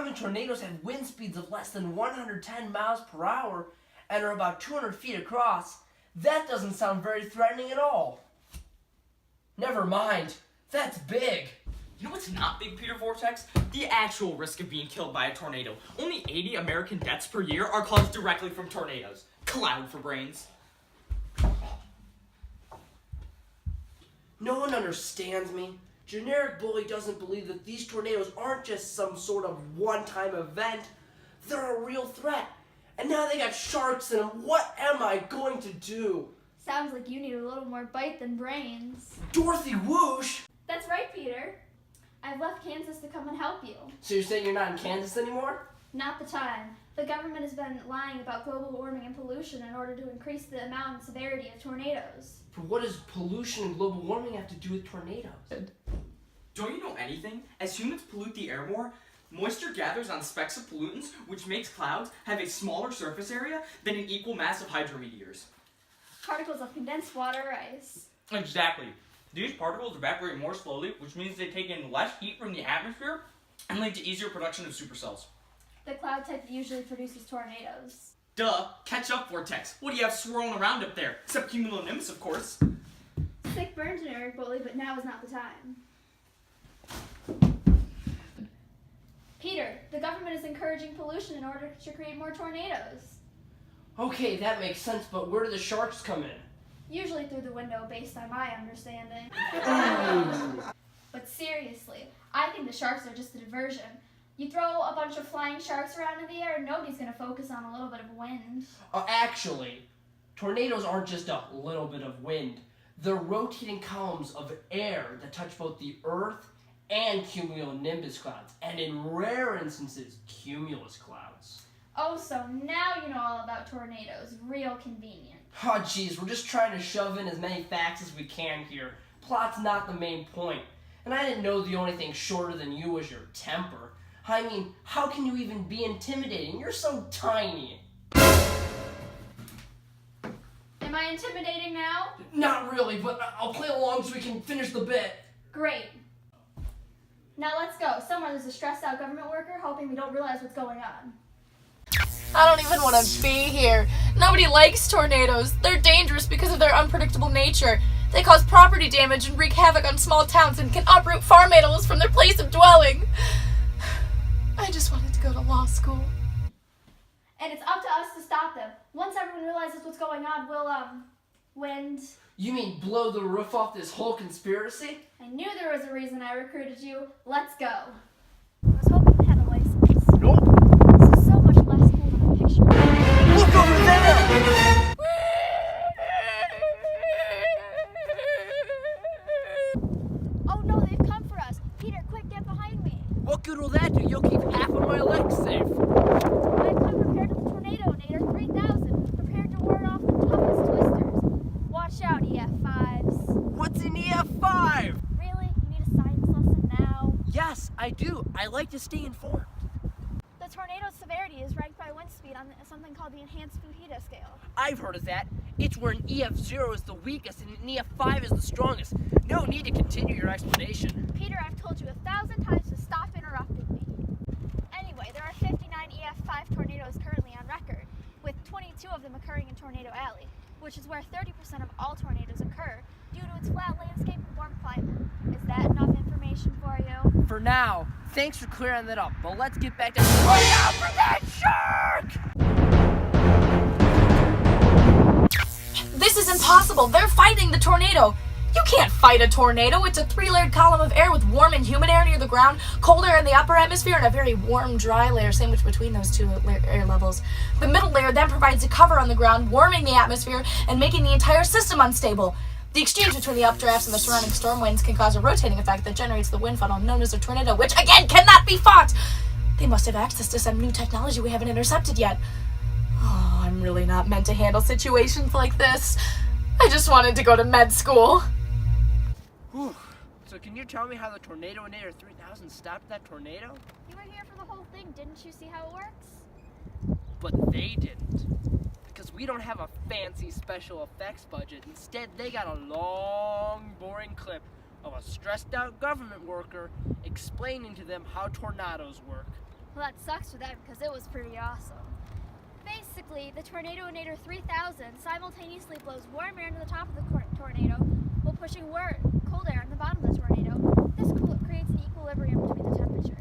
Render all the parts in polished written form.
common tornadoes have wind speeds of less than 110 miles per hour and are about 200 feet across, that doesn't sound very threatening at all. Never mind. That's big. You know what's not big, Peter Vortex? The actual risk of being killed by a tornado. Only 80 American deaths per year are caused directly from tornadoes. Cloud for brains. No one understands me. Generic Bully doesn't believe that these tornadoes aren't just some sort of one-time event. They're a real threat. And now they got sharks in them. What am I going to do? Sounds like you need a little more bite than brains. Dorothy Whoosh! That's right, Peter. I've left Kansas to come and help you. So you're saying you're not in Kansas anymore? Not the time. The government has been lying about global warming and pollution in order to increase the amount and severity of tornadoes. But what does pollution and global warming have to do with tornadoes? Don't you know anything? As humans pollute the air more, moisture gathers on specks of pollutants, which makes clouds have a smaller surface area than an equal mass of hydrometeors. Particles of condensed water or ice. Exactly. These particles evaporate more slowly, which means they take in less heat from the atmosphere and lead to easier production of supercells. The cloud type that usually produces tornadoes. Duh, catch up, Vortex. What do you have swirling around up there? Except cumulonimbus, of course. Sick burn, Generic Bully, but now is not the time. Peter, the government is encouraging pollution in order to create more tornadoes. Okay, that makes sense, but where do the sharks come in? Usually through the window, based on my understanding. But seriously, I think the sharks are just a diversion. You throw a bunch of flying sharks around in the air, and nobody's going to focus on a little bit of wind. Actually, tornadoes aren't just a little bit of wind. They're rotating columns of air that touch both the Earth and cumulonimbus clouds, and in rare instances, cumulus clouds. Oh, so now you know all about tornadoes. Real convenient. Oh, geez, we're just trying to shove in as many facts as we can here. Plot's not the main point. And I didn't know the only thing shorter than you was your temper. I mean, how can you even be intimidating? You're so tiny. Am I intimidating now? Not really, but I'll play along so we can finish the bit. Great. Now let's go. Somewhere there's a stressed out government worker hoping we don't realize what's going on. I don't even want to be here. Nobody likes tornadoes. They're dangerous because of their unpredictable nature. They cause property damage and wreak havoc on small towns and can uproot farm animals from their place of dwelling. I just wanted to go to law school. And it's up to us to stop them. Once everyone realizes what's going on, we'll, wind. You mean blow the roof off this whole conspiracy? I knew there was a reason I recruited you. Let's go. I was hoping you had a license. Nope. This is so much less cool than I pictured. Look over there! Oh no, they've come for us. Peter, quick, get behind me. What good will that do? You'll keep half of my legs safe. I've come prepared to the tornado, Nader 3000. Prepared to ward off the toughest twisters. Watch out, EF5s. What's an EF5? Really? You need a science lesson now? Yes, I do. I like to stay informed. The tornado's severity is ranked by wind speed on something called the Enhanced Fujita scale. I've heard of that. It's where an EF0 is the weakest and an EF5 is the strongest. No need to continue your explanation. Peter, I've told you 1,000 times to stop interrupting me. Anyway, there are 59 EF5 tornadoes currently on record, with 22 of them occurring in Tornado Alley, which is where 30% of all tornadoes occur due to its flat landscape and warm climate. Is that enough information for you? For now, thanks for clearing that up, but let's get back to— Look out for that shark! This is impossible. They're fighting the tornado. You can't fight a tornado. It's a 3-layered column of air with warm and humid air near the ground, cold air in the upper atmosphere, and a very warm, dry layer sandwiched between those two air levels. The middle layer then provides a cover on the ground, warming the atmosphere and making the entire system unstable. The exchange between the updrafts and the surrounding storm winds can cause a rotating effect that generates the wind funnel known as a tornado, which, again, cannot be fought. They must have access to some new technology we haven't intercepted yet. Oh, I'm really not meant to handle situations like this. I just wanted to go to med school. Whew. So can you tell me how the Tornado Nader 3000 stopped that tornado? You were here for the whole thing. Didn't you see how it works? But they didn't. Because we don't have a fancy special effects budget. Instead, they got a long, boring clip of a stressed out government worker explaining to them how tornadoes work. Well, that sucks for them because it was pretty awesome. Basically, the Tornado-inator 3000 simultaneously blows warm air into the top of the tornado while pushing cold air on the bottom of the tornado. This creates an equilibrium between the temperature.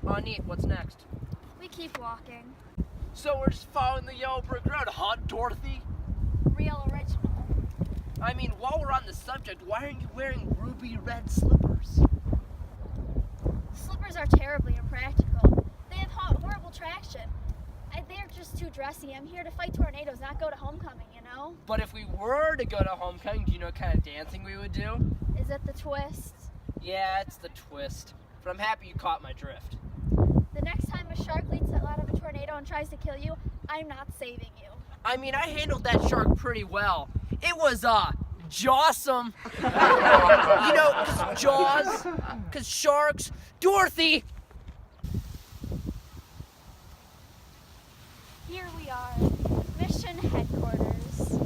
Oh, neat. What's next? We keep walking. So we're just following the yellow brick road, huh, Dorothy? Real original. I mean, while we're on the subject, why aren't you wearing ruby red slippers? Slippers are terribly impractical. They have horrible traction. They're just too dressy. I'm here to fight tornadoes, not go to homecoming, you know? But if we were to go to homecoming, do you know what kind of dancing we would do? Is it the twist? Yeah, it's the twist. But I'm happy you caught my drift. The next time a shark leaps out of a tornado and tries to kill you, I'm not saving you. I mean, I handled that shark pretty well. It was, jawsome. You know, 'cause jaws, 'cause sharks. Dorothy! Here we are, mission headquarters.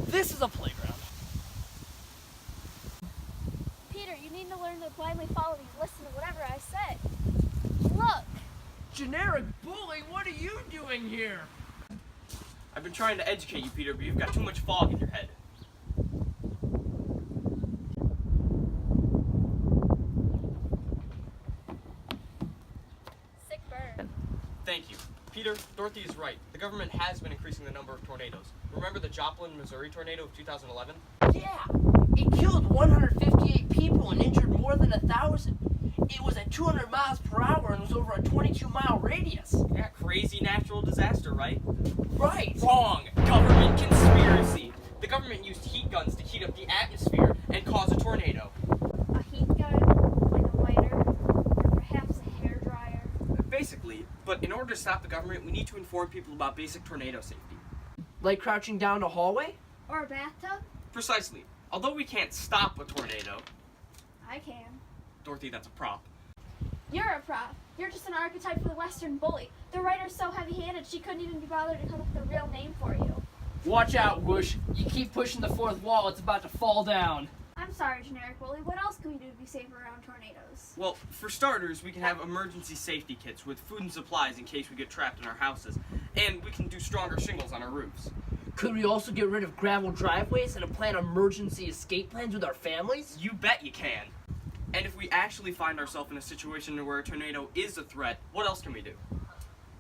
This is a playground. Peter, you need to learn to blindly follow these. Listen to whatever I say. Look! Generic bully, what are you doing here? I've been trying to educate you, Peter, but you've got too much fog in your head. Sick burn. Thank you. Peter, Dorothy is right. The government has been increasing the number of tornadoes. Remember the Joplin, Missouri tornado of 2011? Yeah, it killed 158 people and injured more than 1,000. It was at 200 miles per hour and was over a 22-mile radius. Yeah, crazy natural disaster, right? Right. Wrong! Government conspiracy! The government used heat guns to heat up the atmosphere and cause a tornado. A heat gun, like a lighter, or perhaps a hairdryer. Basically, but in order to stop the government, we need to inform people about basic tornado safety. Like crouching down a hallway? Or a bathtub? Precisely. Although we can't stop a tornado, I can. Dorothy, that's a prop. You're a prop. You're just an archetype for the Western bully. The writer's so heavy-handed she couldn't even be bothered to come up with a real name for you. Watch out, Whoosh. You keep pushing the fourth wall, it's about to fall down. I'm sorry, generic bully. What else can we do to be safer around tornadoes? Well, for starters, we can have emergency safety kits with food and supplies in case we get trapped in our houses. And we can do stronger shingles on our roofs. Could we also get rid of gravel driveways and plan emergency escape plans with our families? You bet you can. And if we actually find ourselves in a situation where a tornado is a threat, what else can we do?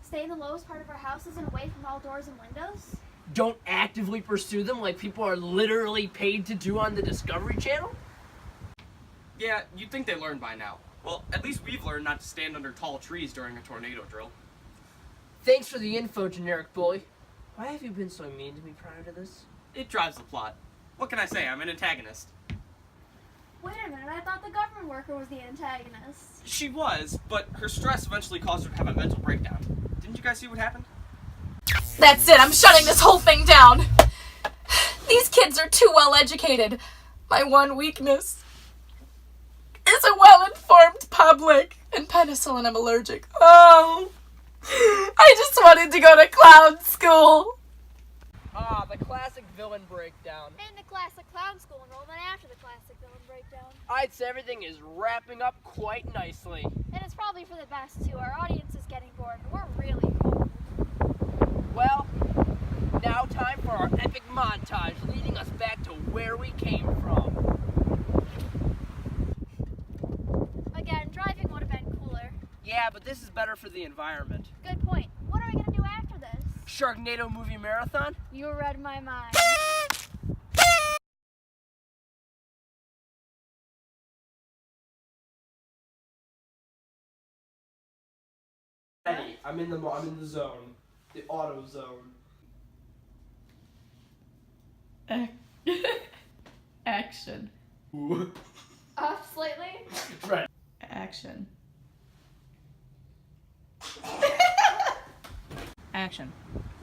Stay in the lowest part of our houses and away from all doors and windows? Don't actively pursue them like people are literally paid to do on the Discovery Channel? Yeah, you'd think they learned by now. Well, at least we've learned not to stand under tall trees during a tornado drill. Thanks for the info, generic bully. Why have you been so mean to me prior to this? It drives the plot. What can I say? I'm an antagonist. Wait a minute, I thought the government worker was the antagonist. She was, but her stress eventually caused her to have a mental breakdown. Didn't you guys see what happened? That's it, I'm shutting this whole thing down. These kids are too well educated. My one weakness is a well-informed public. And penicillin, I'm allergic. Oh, I just wanted to go to clown school. Ah, the classic villain breakdown. And the classic clown school enrollment after the classic villain breakdown. I'd say everything is wrapping up quite nicely. And it's probably for the best, too. Our audience is getting bored, and we're really cold. Well, now time for our epic montage leading us back to where we came from. Again, driving would have been cooler. Yeah, but this is better for the environment. Good point. What are we going to do after this? Sharknado movie marathon? You read my mind. I'm in the zone. The auto zone. Action. Off slightly? Right. Action. Action.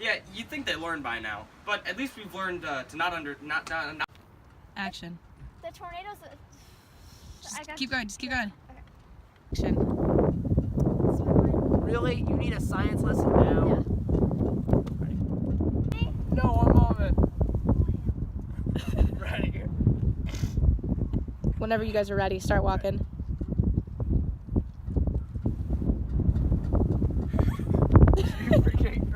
Yeah, you'd think they learned by now, but at least we've learned to not. Action. The tornadoes... Just keep going. Okay. Action. That's my mind. Really? You need a science lesson now? Yeah. No, one moment. Right here. Whenever you guys are ready, start walking.